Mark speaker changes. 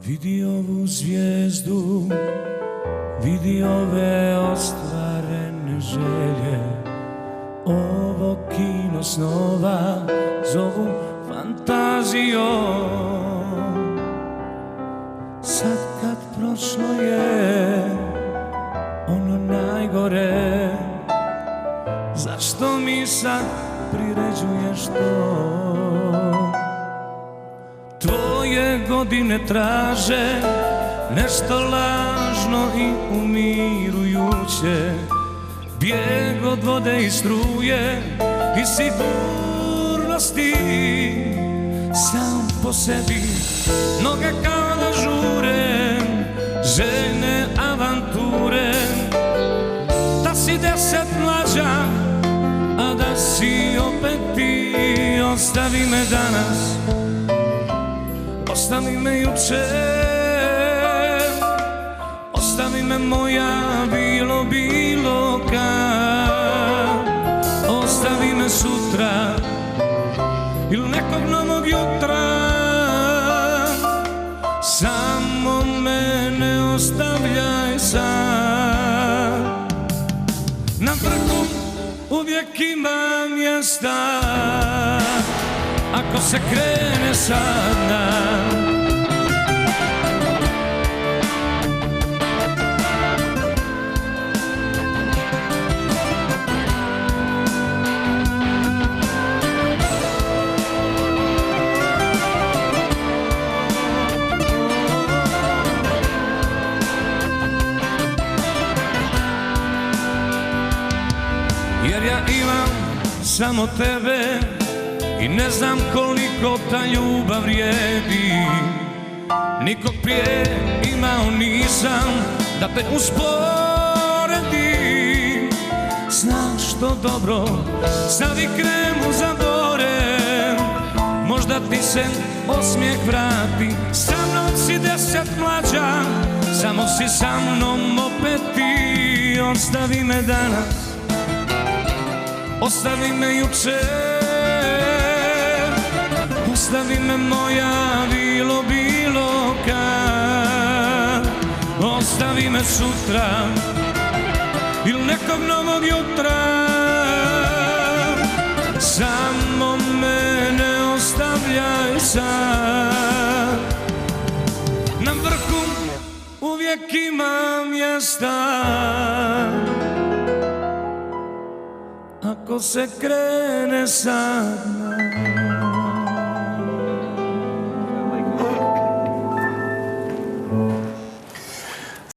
Speaker 1: Vidi ovu zvijezdu, vidi ove ostvarene želje. Ovo kino snova zovu fantazijom. Sad kad prošlo je ono najgore, zašto mi sad priređuješ to? Tvoje godine traže nešto lažno i umirujuće, bijeg od vode i struje i sigurnosti. Sam po sebi noge kao da žure, žene avanture. Da si 10 mlađa, a da si opet ti. Ostavi me danas, ostavi me jučer, ostavi me moja bilo kad. Ostavi me sutra ili nekog novog jutra. Samo me ne ostavljaj sad. Na vrhu uvijek ima mjesta, ako se krene sada. Jer ja imam samo tebe i ne znam koliko ta ljubav vrijedi. Nikog prije imao nisam da te usporedim. Znaš što dobro, stavi kremu za bore, možda ti se osmijeh vrati. Sa mnom si 10 mlađa, samo si sa mnom opet ti. Ostavi me danas, ostavi me jučer, ostavi me moja bilo kad. Ostavi me sutra ili nekog novog jutra. Samo me ne ostavljaj sad. Na vrhu uvijek ima mjesta, ako se krene sad.